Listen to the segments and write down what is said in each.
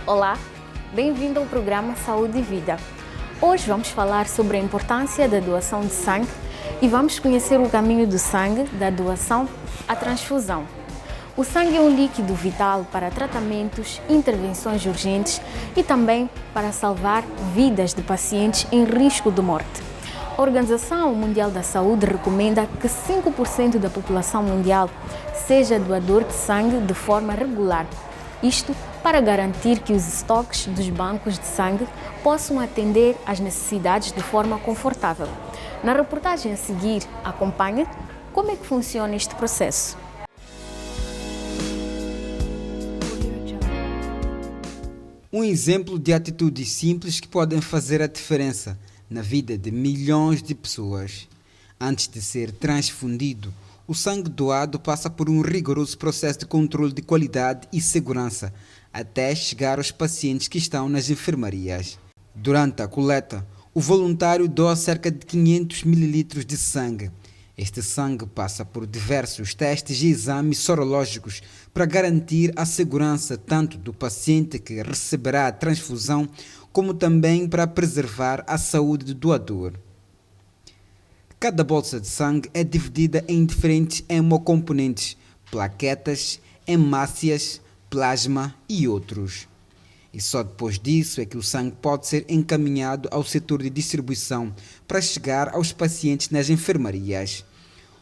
Olá, bem-vindo ao programa Saúde e Vida. Hoje vamos falar sobre a importância da doação de sangue e vamos conhecer o caminho do sangue, da doação à transfusão. O sangue é um líquido vital para tratamentos, intervenções urgentes e também para salvar vidas de pacientes em risco de morte. A Organização Mundial da Saúde recomenda que 5% da população mundial seja doador de sangue de forma regular. Isto para garantir que os estoques dos bancos de sangue possam atender às necessidades de forma confortável. Na reportagem a seguir, acompanhe como é que funciona este processo. Um exemplo de atitudes simples que podem fazer a diferença na vida de milhões de pessoas. Antes de ser transfundido, o sangue doado passa por um rigoroso processo de controle de qualidade e segurança até chegar aos pacientes que estão nas enfermarias. Durante a coleta, o voluntário doa cerca de 500 ml de sangue. Este sangue passa por diversos testes e exames sorológicos para garantir a segurança tanto do paciente que receberá a transfusão, como também para preservar a saúde do doador. Cada bolsa de sangue é dividida em diferentes hemocomponentes, plaquetas, hemácias, plasma e outros. E só depois disso é que o sangue pode ser encaminhado ao setor de distribuição para chegar aos pacientes nas enfermarias.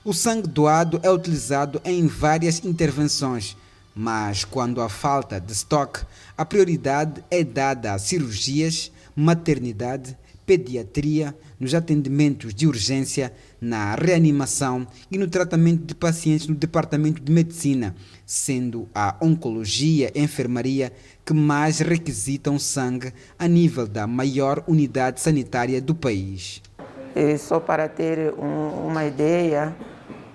O sangue doado é utilizado em várias intervenções, mas quando há falta de estoque, a prioridade é dada a cirurgias, maternidade, pediatria, nos atendimentos de urgência, na reanimação e no tratamento de pacientes no departamento de medicina, sendo a oncologia e a enfermaria que mais requisitam sangue a nível da maior unidade sanitária do país. E só para ter uma ideia,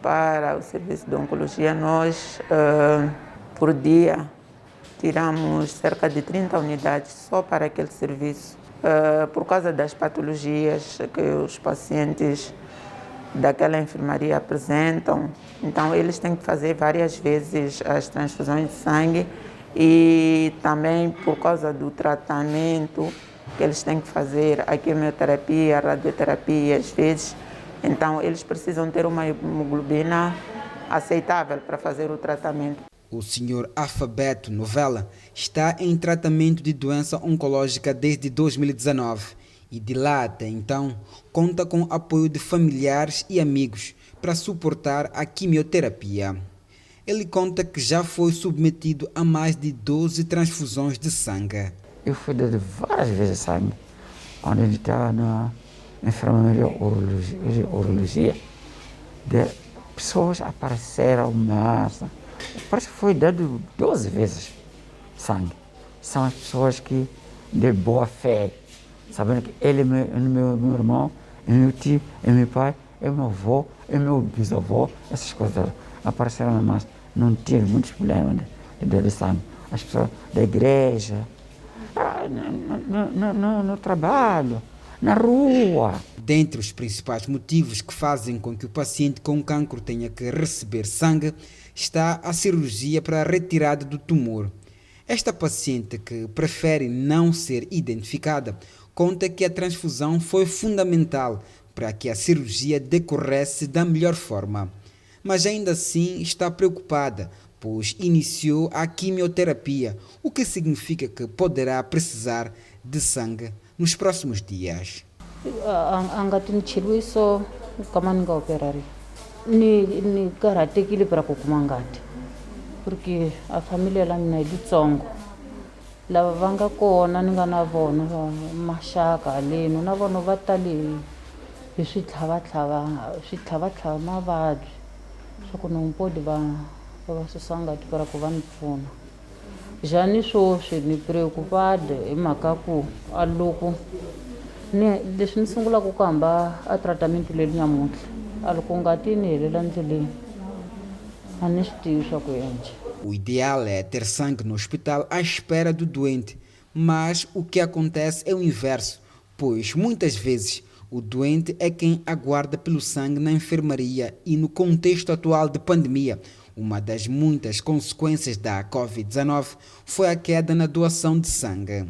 para o serviço de oncologia, nós por dia tiramos cerca de 30 unidades só para aquele serviço. Por causa das patologias que os pacientes daquela enfermaria apresentam, então eles têm que fazer várias vezes as transfusões de sangue e também por causa do tratamento que eles têm que fazer, a quimioterapia, a radioterapia, às vezes, então eles precisam ter uma hemoglobina aceitável para fazer o tratamento. O Sr. Alfabeto Novela está em tratamento de doença oncológica desde 2019 e de lá até então conta com o apoio de familiares e amigos para suportar a quimioterapia. Ele conta que já foi submetido a mais de 12 transfusões de sangue. Eu fui dado várias vezes sangue, onde ele estava na enfermaria urologia, de pessoas apareceram, mas parece que foi dado 12 vezes sangue. São as pessoas que, de boa fé, sabendo que ele é meu irmão, é meu tio, é meu pai, é meu avô, é meu bisavô, essas coisas apareceram, mas não tive muitos problemas de dar sangue. As pessoas da igreja, no trabalho, na rua. Dentre os principais motivos que fazem com que o paciente com cancro tenha que receber sangue está a cirurgia para a retirada do tumor. Esta paciente, que prefere não ser identificada, conta que a transfusão foi fundamental para que a cirurgia decorresse da melhor forma. Mas ainda assim está preocupada, pois iniciou a quimioterapia, o que significa que poderá precisar de sangue nos próximos dias. Ni karhatekile para kuma ngati porque a família la mina yi litsongo lava va nga kona ni nga na vona maxaka haleni na vona va tale hi switlhavatlhava mavabyi swa ku nompodi va susa ngati para ku va ni pfuna jani swoswi ni preocupade hi mhaka ku a loko leswi ni sungulaka ku hamba a tratamento leyi nyamuntlha a loko ngati ni helela ndleleni a ni swi tivi swa ku endla. O ideal é ter sangue no hospital à espera do doente, mas o que acontece é o inverso, pois muitas vezes o doente é quem aguarda pelo sangue na enfermaria e no contexto atual de pandemia, Uma das muitas consequências da Covid-19 foi a queda na doação de sangue.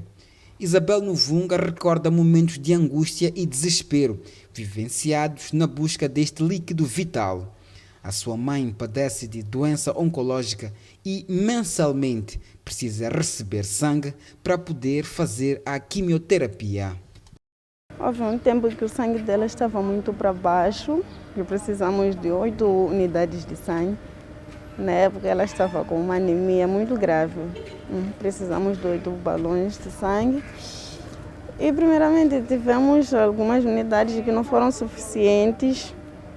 Isabel Novunga recorda momentos de angústia e desespero vivenciados na busca deste líquido vital. A sua mãe padece de doença oncológica e mensalmente precisa receber sangue para poder fazer a quimioterapia. Houve um tempo que o sangue dela estava muito para baixo e precisamos de 8 unidades de sangue. Na época ela estava com uma anemia muito grave. Precisamos de 8 balões de sangue. E primeiramente tivemos algumas unidades que não foram suficientes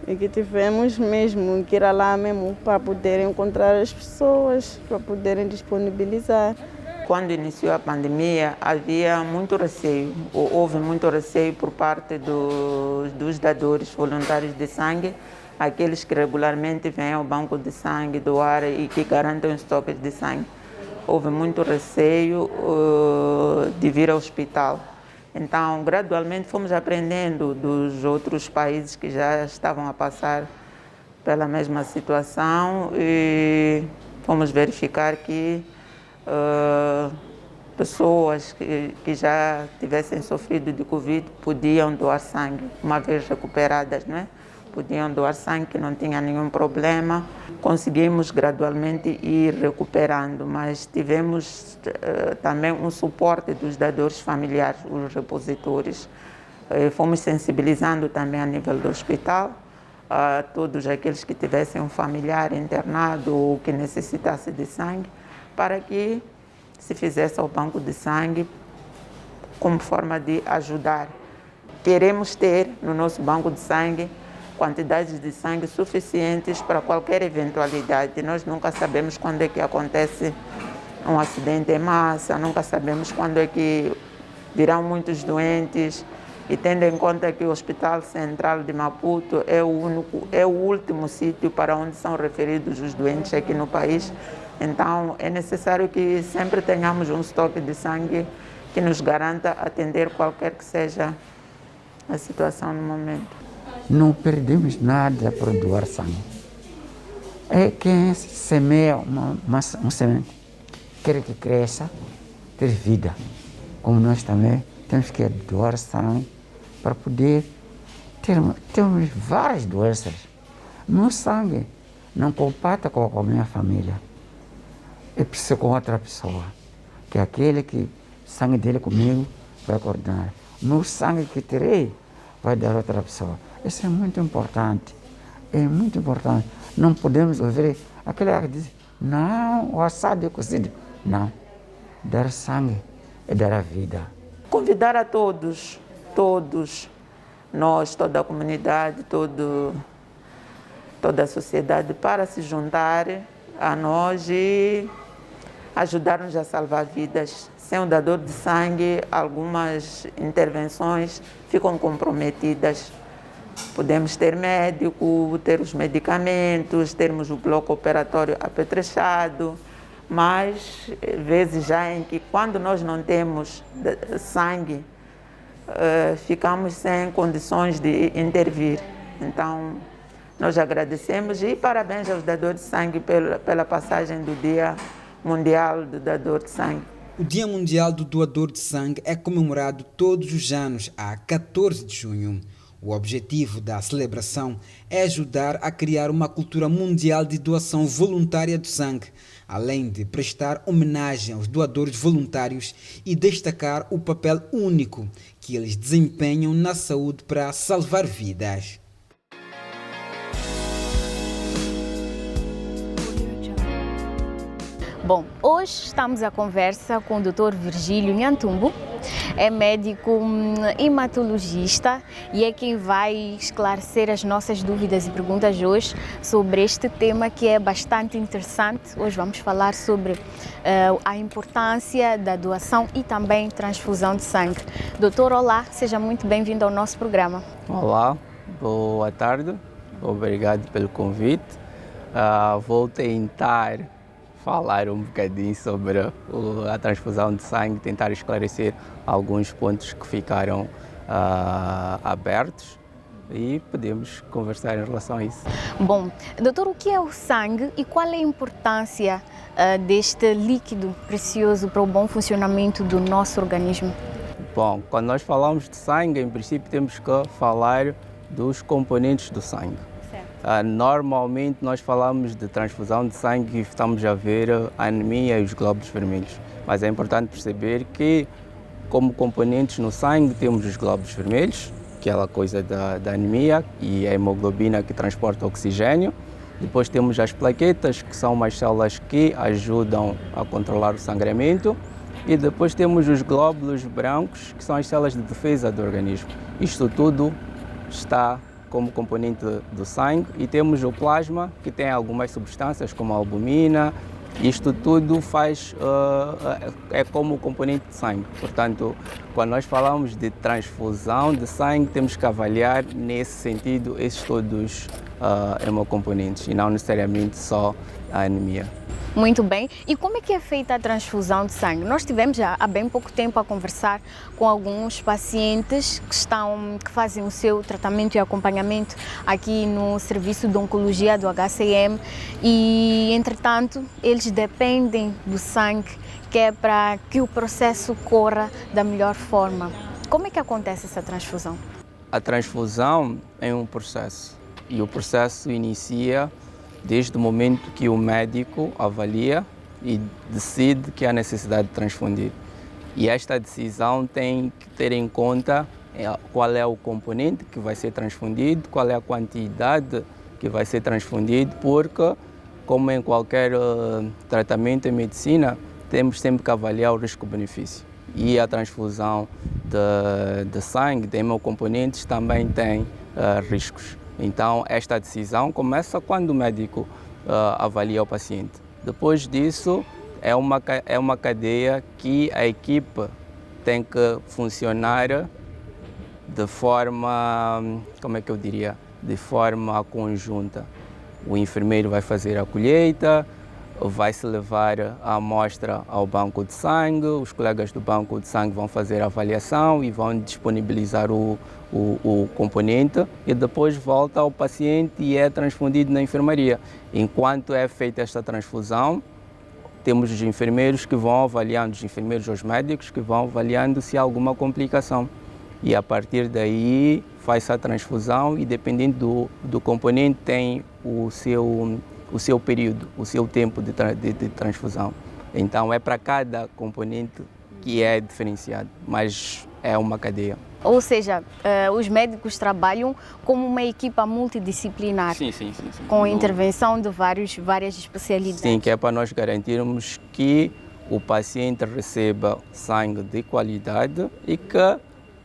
e que tivemos mesmo que ir lá mesmo para poder encontrar as pessoas, para poderem disponibilizar. Quando iniciou a pandemia, havia muito receio, houve muito receio por parte dos dadores voluntários de sangue, aqueles que regularmente vêm ao banco de sangue doar e que garantem os estoques de sangue. Houve muito receio de vir ao hospital. Então, gradualmente fomos aprendendo dos outros países que já estavam a passar pela mesma situação e fomos verificar que pessoas que já tivessem sofrido de Covid podiam doar sangue, uma vez recuperadas, né? Podiam doar sangue, que não tinha nenhum problema. Conseguimos gradualmente ir recuperando, mas tivemos também um suporte dos dadores familiares, os repositores. Fomos sensibilizando também a nível do hospital, a todos aqueles que tivessem um familiar internado ou que necessitasse de sangue, para que se fizesse ao banco de sangue como forma de ajudar. Queremos ter no nosso banco de sangue quantidades de sangue suficientes para qualquer eventualidade. Nós nunca sabemos quando é que acontece um acidente em massa, nunca sabemos quando é que virão muitos doentes. E tendo em conta que o Hospital Central de Maputo é o último sítio para onde são referidos os doentes aqui no país, então é necessário que sempre tenhamos um estoque de sangue que nos garanta atender qualquer que seja a situação no momento. Não perdemos nada por doar sangue. É quem semeia uma semente, quer que cresça, ter vida. Como nós também temos que doar sangue para poder termos várias doenças. Meu sangue não compata com a minha família. Eu preciso com outra pessoa, que é aquele que o sangue dele comigo vai coordenar. Meu sangue que terei vai dar a outra pessoa. Isso é muito importante. É muito importante. Não podemos ouvir aquele que diz, não, o assado é cozido. Não. Dar sangue é dar a vida. Convidar a todos, nós, toda a comunidade, toda a sociedade, para se juntar a nós e ajudar-nos a salvar vidas. Sem o dador de sangue, algumas intervenções ficam comprometidas. Podemos ter médico, ter os medicamentos, termos o bloco operatório apetrechado, mas vezes já em que quando nós não temos sangue, ficamos sem condições de intervir. Então, nós agradecemos e parabéns aos dadores de sangue pela passagem do Dia Mundial do Dador de Sangue. O Dia Mundial do Doador de Sangue é comemorado todos os anos, a 14 de junho. O objetivo da celebração é ajudar a criar uma cultura mundial de doação voluntária de sangue, além de prestar homenagem aos doadores voluntários e destacar o papel único que eles desempenham na saúde para salvar vidas. Bom, hoje estamos à conversa com o Dr. Virgílio Nhantumbo, é médico hematologista e é quem vai esclarecer as nossas dúvidas e perguntas hoje sobre este tema que é bastante interessante. Hoje vamos falar sobre a importância da doação e também transfusão de sangue. Doutor, olá, seja muito bem-vindo ao nosso programa. Olá, boa tarde, obrigado pelo convite. Vou tentar falar um bocadinho sobre a transfusão de sangue, tentar esclarecer alguns pontos que ficaram abertos e podemos conversar em relação a isso. Bom, doutor, o que é o sangue e qual é a importância deste líquido precioso para o bom funcionamento do nosso organismo? Bom, quando nós falamos de sangue, em princípio temos que falar dos componentes do sangue. Normalmente nós falamos de transfusão de sangue e estamos a ver a anemia e os glóbulos vermelhos. Mas é importante perceber que, como componentes no sangue, temos os glóbulos vermelhos, aquela coisa da anemia, e a hemoglobina que transporta oxigênio. Depois temos as plaquetas, que são umas células que ajudam a controlar o sangramento. E depois temos os glóbulos brancos, que são as células de defesa do organismo. Isto tudo está como componente do sangue. E temos o plasma, que tem algumas substâncias, como a albumina. Isto tudo é como componente de sangue. Portanto, quando nós falamos de transfusão de sangue, temos que avaliar nesse sentido esses todos hemocomponentes e não necessariamente só a anemia. Muito bem. E como é que é feita a transfusão de sangue? Nós tivemos já há bem pouco tempo a conversar com alguns pacientes que fazem o seu tratamento e acompanhamento aqui no Serviço de Oncologia do HCM e, entretanto, eles dependem do sangue, que é para que o processo corra da melhor forma. Como é que acontece essa transfusão? A transfusão é um processo e o processo inicia desde o momento que o médico avalia e decide que há necessidade de transfundir. E esta decisão tem que ter em conta qual é o componente que vai ser transfundido, qual é a quantidade que vai ser transfundido, porque, como em qualquer tratamento em medicina, temos sempre que avaliar o risco-benefício. E a transfusão de sangue, de hemocomponentes, também tem riscos. Então, esta decisão começa quando o médico avalia o paciente. Depois disso, é uma cadeia que a equipe tem que funcionar de forma, de forma conjunta. O enfermeiro vai fazer a colheita, vai-se levar a amostra ao banco de sangue, os colegas do banco de sangue vão fazer a avaliação e vão disponibilizar o componente e depois volta ao paciente e é transfundido na enfermaria. Enquanto é feita esta transfusão, temos os enfermeiros que vão avaliando, os enfermeiros ou os médicos que vão avaliando se há alguma complicação. E a partir daí faz-se a transfusão e dependendo do componente tem o seu período, o seu tempo de transfusão. Então é para cada componente que é diferenciado, mas é uma cadeia. Ou seja, os médicos trabalham como uma equipa multidisciplinar, sim. com a intervenção de várias especialidades. Sim, que é para nós garantirmos que o paciente receba sangue de qualidade e que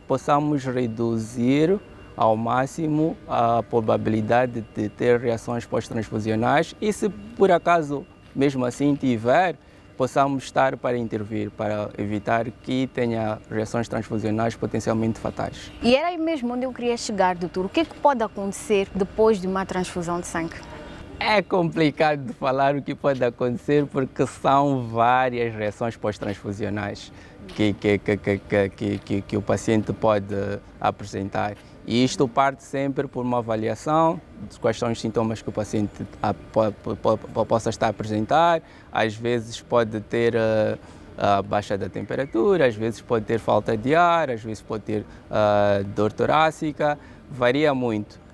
possamos reduzir ao máximo a probabilidade de ter reações pós-transfusionais e, se por acaso mesmo assim tiver, possamos estar para intervir, para evitar que tenha reações transfusionais potencialmente fatais. E era aí mesmo onde eu queria chegar, doutor. O que é que pode acontecer depois de uma transfusão de sangue? É complicado de falar o que pode acontecer porque são várias reações pós-transfusionais que o paciente pode apresentar. E isto parte sempre por uma avaliação de quais são os sintomas que o paciente possa estar a apresentar. Às vezes pode ter baixa da temperatura, às vezes pode ter falta de ar, às vezes pode ter dor torácica, varia muito.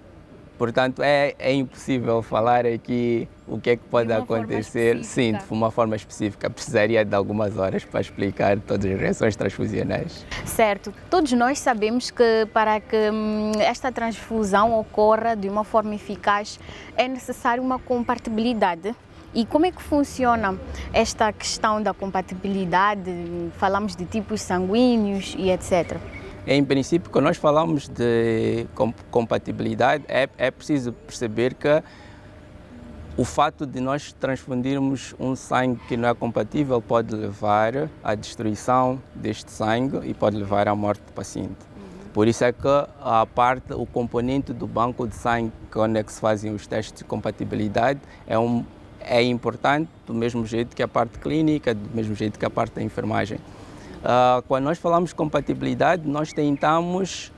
Portanto, é impossível falar aqui o que é que pode acontecer, sim, de uma forma específica. Precisaria de algumas horas para explicar todas as reações transfusionais. Certo. Todos nós sabemos que para que esta transfusão ocorra de uma forma eficaz é necessário uma compatibilidade. E como é que funciona esta questão da compatibilidade? Falamos de tipos sanguíneos e etc. Em princípio, quando nós falamos de compatibilidade, é preciso perceber que o fato de nós transfundirmos um sangue que não é compatível pode levar à destruição deste sangue e pode levar à morte do paciente. Por isso é que o componente do banco de sangue, onde é que se fazem os testes de compatibilidade, é importante do mesmo jeito que a parte clínica, do mesmo jeito que a parte da enfermagem. Quando nós falamos de compatibilidade, nós tentamos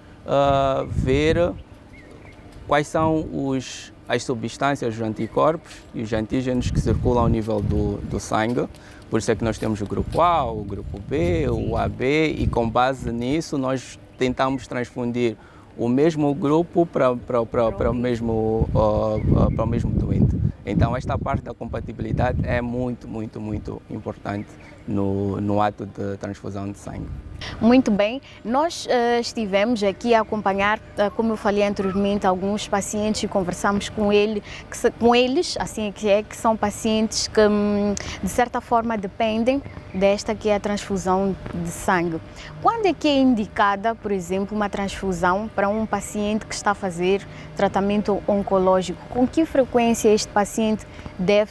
ver quais são as substâncias, os anticorpos e os antígenos que circulam ao nível do sangue. Por isso é que nós temos o grupo A, o grupo B, o AB, e com base nisso nós tentamos transfundir o mesmo grupo para o mesmo doente. Então esta parte da compatibilidade é muito importante no ato de transfusão de sangue. Muito bem, nós estivemos aqui a acompanhar, como eu falei anteriormente, alguns pacientes e conversamos com eles, assim que são pacientes que de certa forma dependem desta que é a transfusão de sangue. Quando é que é indicada, por exemplo, uma transfusão para um paciente que está a fazer tratamento oncológico? Com que frequência este paciente deve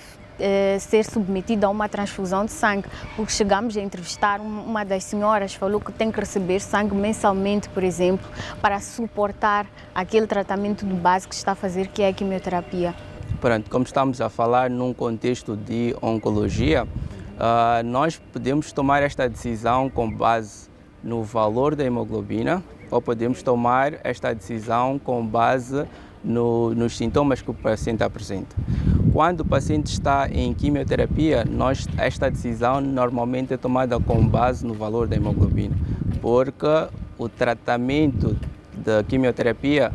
ser submetido a uma transfusão de sangue? Porque chegamos a entrevistar uma das senhoras, falou que tem que receber sangue mensalmente, por exemplo, para suportar aquele tratamento de base que está a fazer, que é a quimioterapia. Pronto, como estamos a falar num contexto de oncologia, nós podemos tomar esta decisão com base no valor da hemoglobina ou podemos tomar esta decisão com base nos sintomas que o paciente apresenta. Quando o paciente está em quimioterapia, esta decisão normalmente é tomada com base no valor da hemoglobina, porque o tratamento da quimioterapia,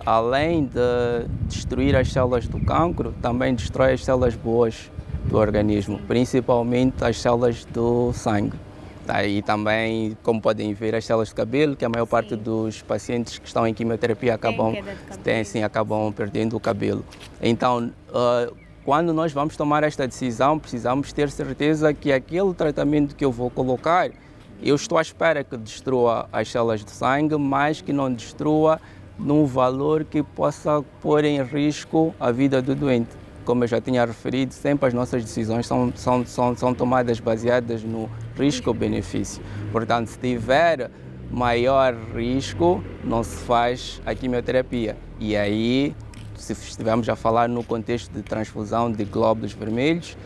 além de destruir as células do cancro, também destrói as células boas do organismo, principalmente as células do sangue. E também, como podem ver, as células de cabelo, que a maior parte dos pacientes que estão em quimioterapia acabam perdendo o cabelo. Então, quando nós vamos tomar esta decisão, precisamos ter certeza que aquele tratamento que eu vou colocar, eu estou à espera que destrua as células de sangue, mas que não destrua num valor que possa pôr em risco a vida do doente. Como eu já tinha referido, sempre as nossas decisões são tomadas baseadas no risco-benefício. Portanto, se tiver maior risco, não se faz a quimioterapia. E aí, se estivermos a falar no contexto de transfusão de glóbulos vermelhos,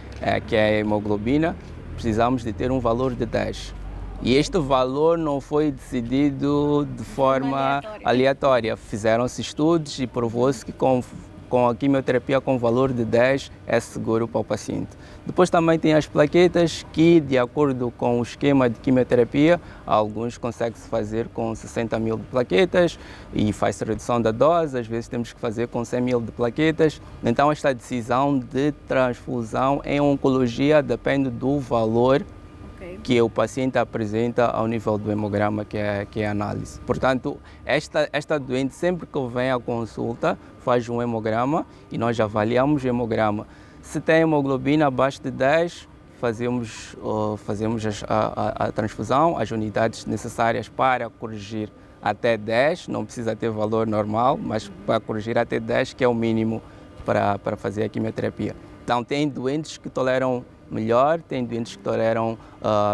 que é a hemoglobina, precisamos de ter um valor de 10. E este valor não foi decidido de forma aleatória. Fizeram-se estudos e provou-se que com a quimioterapia com valor de 10 é seguro para o paciente. Depois também tem as plaquetas que, de acordo com o esquema de quimioterapia, alguns conseguem-se fazer com 60 mil de plaquetas e faz-se redução da dose, às vezes temos que fazer com 100 mil de plaquetas. Então esta decisão de transfusão em oncologia depende do valor que o paciente apresenta ao nível do hemograma, que é a análise. Portanto, esta doente, sempre que vem à consulta, faz um hemograma e nós avaliamos o hemograma. Se tem hemoglobina abaixo de 10, fazemos a transfusão, as unidades necessárias para corrigir até 10, não precisa ter valor normal, mas para corrigir até 10, que é o mínimo para fazer a quimioterapia. Então, tem doentes que toleram melhor, tem doentes que toleram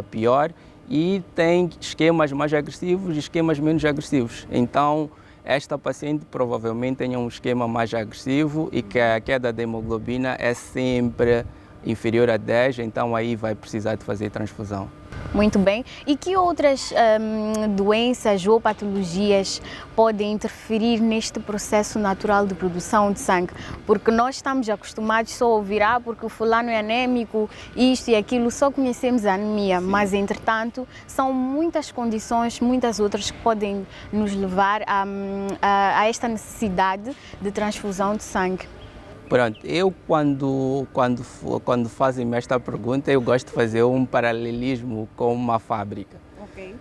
pior e tem esquemas mais agressivos e esquemas menos agressivos. Então, esta paciente provavelmente tem um esquema mais agressivo e que a queda da hemoglobina é sempre inferior a 10, então aí vai precisar de fazer transfusão. Muito bem. E que outras doenças ou patologias podem interferir neste processo natural de produção de sangue? Porque nós estamos acostumados só a ouvir, porque o fulano é anêmico, isto e aquilo, só conhecemos a anemia, mas entretanto são muitas condições, muitas outras que podem nos levar a esta necessidade de transfusão de sangue. Pronto, eu quando fazem-me esta pergunta, eu gosto de fazer um paralelismo com uma fábrica. Okay.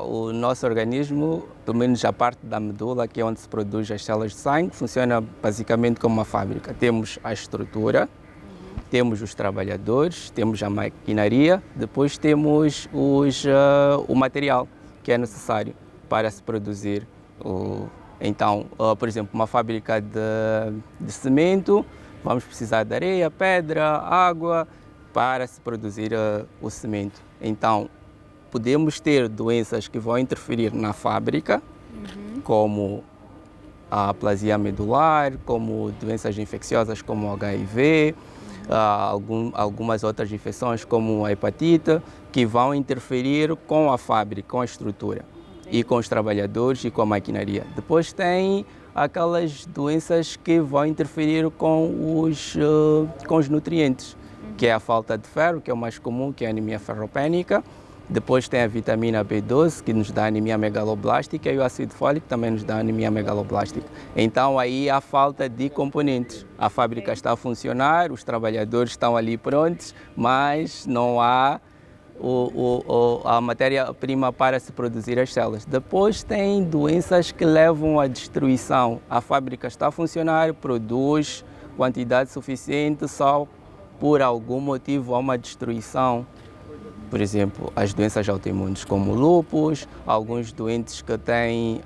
O nosso organismo, pelo menos a parte da medula, que é onde se produz as células de sangue, funciona basicamente como uma fábrica. Temos a estrutura, temos os trabalhadores, temos a maquinaria, depois temos o material que é necessário para se produzir Então, por exemplo, uma fábrica de cimento, vamos precisar de areia, pedra, água para se produzir o cimento. Então, podemos ter doenças que vão interferir na fábrica, como a aplasia medular, como doenças infecciosas como o HIV, algumas outras infecções como a hepatite, que vão interferir com a fábrica, com a estrutura. E com os trabalhadores e com a maquinaria. Depois tem aquelas doenças que vão interferir com os nutrientes, que é a falta de ferro, que é o mais comum, que é a anemia ferropénica. Depois tem a vitamina B12, que nos dá anemia megaloblástica, e o ácido fólico também nos dá anemia megaloblástica. Então aí há falta de componentes. A fábrica está a funcionar, os trabalhadores estão ali prontos, mas não há a matéria-prima para se produzir as células. Depois tem doenças que levam à destruição. A fábrica está a funcionar, produz quantidade suficiente, só por algum motivo há uma destruição. Por exemplo, as doenças autoimunes como o lúpus, alguns doentes que têm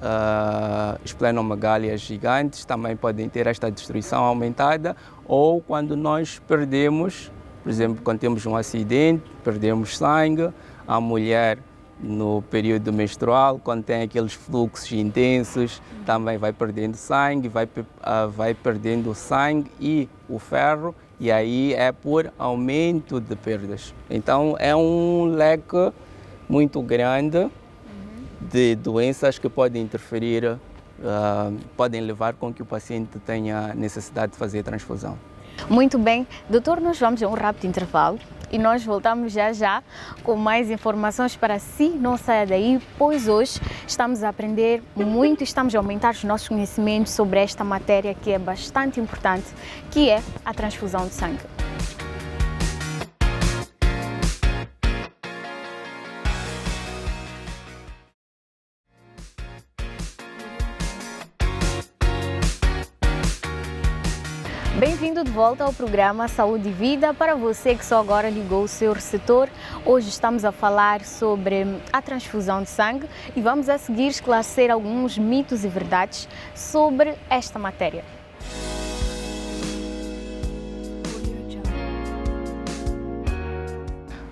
esplenomegálias gigantes também podem ter esta destruição aumentada, ou quando nós perdemos, por exemplo, quando temos um acidente, perdemos sangue, a mulher no período menstrual, quando tem aqueles fluxos intensos, também vai perdendo sangue, vai perdendo o sangue e o ferro, e aí é por aumento de perdas. Então é um leque muito grande de doenças que podem interferir, podem levar com que o paciente tenha necessidade de fazer transfusão. Muito bem, doutor, nós vamos a um rápido intervalo e nós voltamos já com mais informações para si. Não saia daí, pois hoje estamos a aprender muito e estamos a aumentar os nossos conhecimentos sobre esta matéria que é bastante importante, que é a transfusão de sangue. Bem-vindo de volta ao programa Saúde e Vida. Para você que só agora ligou o seu receptor, hoje estamos a falar sobre a transfusão de sangue e vamos a seguir esclarecer alguns mitos e verdades sobre esta matéria.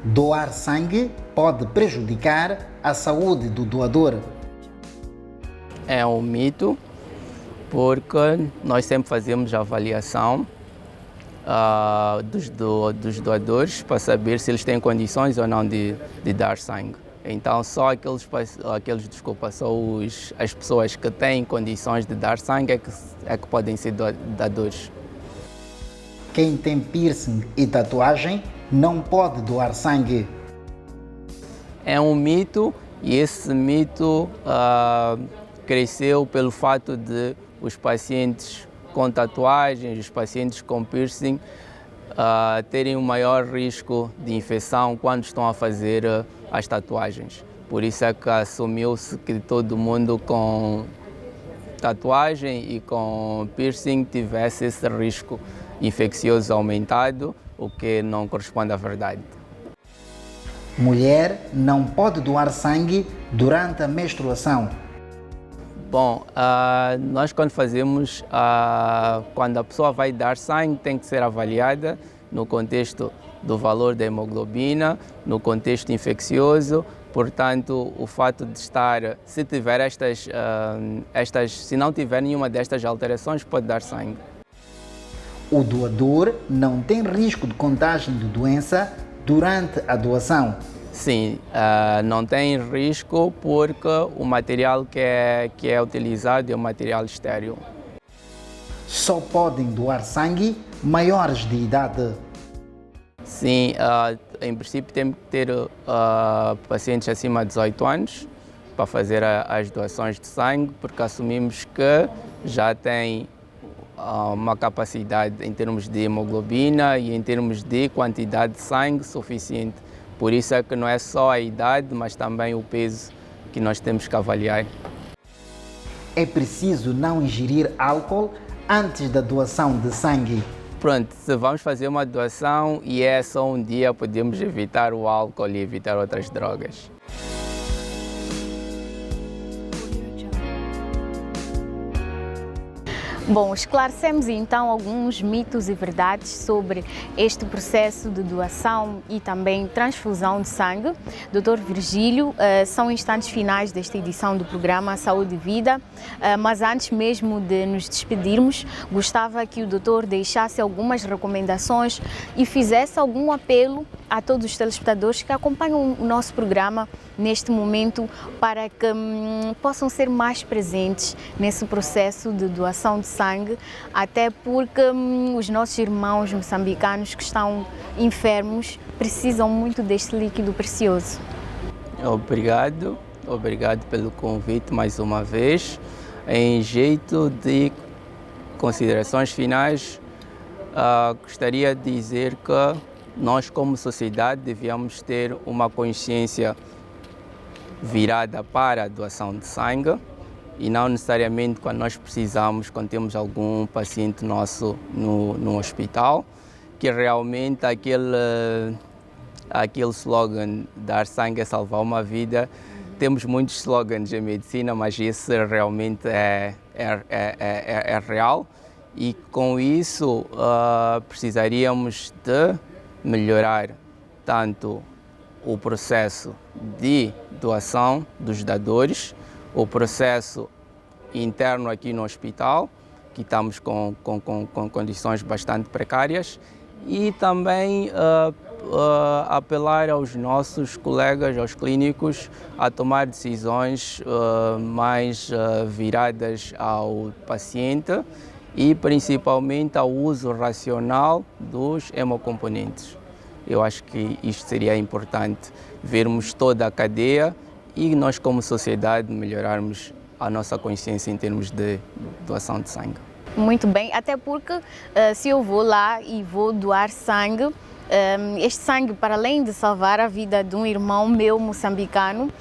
Doar sangue pode prejudicar a saúde do doador. É um mito, porque nós sempre fazemos a avaliação dos doadores para saber se eles têm condições ou não de dar sangue. Então só as pessoas que têm condições de dar sangue é que podem ser doadores. Quem tem piercing e tatuagem não pode doar sangue. É um mito, e esse mito cresceu pelo fato de os pacientes com tatuagens, os pacientes com piercing terem um maior risco de infecção quando estão a fazer as tatuagens. Por isso é que assumiu-se que todo mundo com tatuagem e com piercing tivesse esse risco infeccioso aumentado, o que não corresponde à verdade. Mulher não pode doar sangue durante a menstruação. Bom, nós quando fazemos, quando a pessoa vai dar sangue, tem que ser avaliada no contexto do valor da hemoglobina, no contexto infeccioso. Portanto, o fato de estar, se não tiver nenhuma destas alterações, pode dar sangue. O doador não tem risco de contágio de doença durante a doação. Sim, não tem risco porque o material que é utilizado é um material estéril. Só podem doar sangue maiores de idade. Sim, em princípio tem que ter pacientes acima de 18 anos para fazer as doações de sangue, porque assumimos que já têm uma capacidade em termos de hemoglobina e em termos de quantidade de sangue suficiente. Por isso é que não é só a idade, mas também o peso que nós temos que avaliar. É preciso não ingerir álcool antes da doação de sangue. Pronto, se vamos fazer uma doação e é só um dia, podemos evitar o álcool e evitar outras drogas. Bom, esclarecemos então alguns mitos e verdades sobre este processo de doação e também transfusão de sangue. Dr. Virgílio, são instantes finais desta edição do programa Saúde e Vida, mas antes mesmo de nos despedirmos, gostava que o doutor deixasse algumas recomendações e fizesse algum apelo a todos os telespectadores que acompanham o nosso programa neste momento para que possam ser mais presentes nesse processo de doação de sangue, até porque os nossos irmãos moçambicanos que estão enfermos precisam muito deste líquido precioso. Obrigado pelo convite mais uma vez. Em jeito de considerações finais, gostaria de dizer que nós, como sociedade, devíamos ter uma consciência virada para a doação de sangue e não necessariamente quando nós precisamos, quando temos algum paciente nosso no hospital, que realmente aquele slogan dar sangue é salvar uma vida. Temos muitos slogans em medicina, mas esse realmente é real e com isso precisaríamos de melhorar tanto o processo de doação dos dadores, o processo interno aqui no hospital, que estamos com condições bastante precárias, e também apelar aos nossos colegas, aos clínicos, a tomar decisões mais viradas ao paciente e principalmente ao uso racional dos hemocomponentes. Eu acho que isto seria importante, vermos toda a cadeia e nós como sociedade melhorarmos a nossa consciência em termos de doação de sangue. Muito bem, até porque se eu vou lá e vou doar sangue, este sangue, para além de salvar a vida de um irmão meu moçambicano,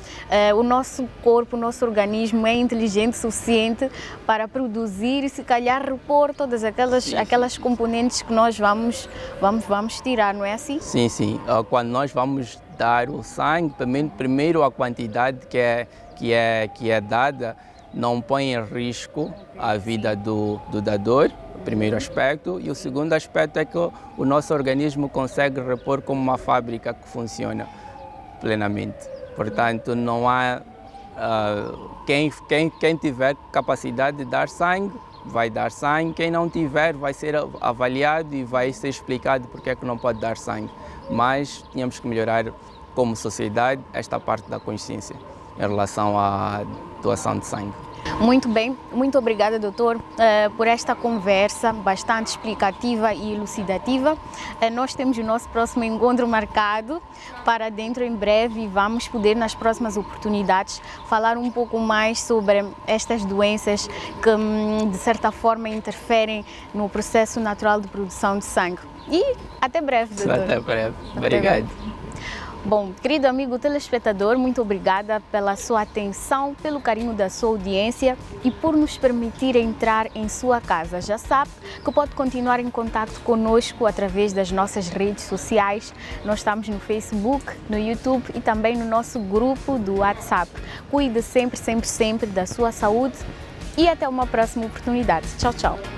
o nosso corpo, o nosso organismo é inteligente o suficiente para produzir e se calhar repor todas aquelas componentes que nós vamos tirar, não é assim? Sim, sim. Quando nós vamos dar o sangue, primeiro a quantidade que é dada não põe em risco a vida do dador, o primeiro aspecto, e o segundo aspecto é que o nosso organismo consegue repor como uma fábrica que funciona plenamente. Portanto, não há quem tiver capacidade de dar sangue, vai dar sangue, quem não tiver vai ser avaliado e vai ser explicado porque é que não pode dar sangue. Mas tínhamos que melhorar como sociedade esta parte da consciência em relação à doação de sangue. Muito bem, muito obrigada, doutor, por esta conversa bastante explicativa e elucidativa. Nós temos o nosso próximo encontro marcado para dentro em breve e vamos poder, nas próximas oportunidades, falar um pouco mais sobre estas doenças que, de certa forma, interferem no processo natural de produção de sangue. E até breve, doutor. Até breve. Obrigado. Bom, querido amigo telespectador, muito obrigada pela sua atenção, pelo carinho da sua audiência e por nos permitir entrar em sua casa. Já sabe que pode continuar em contato conosco através das nossas redes sociais. Nós estamos no Facebook, no YouTube e também no nosso grupo do WhatsApp. Cuide sempre da sua saúde e até uma próxima oportunidade. Tchau, tchau.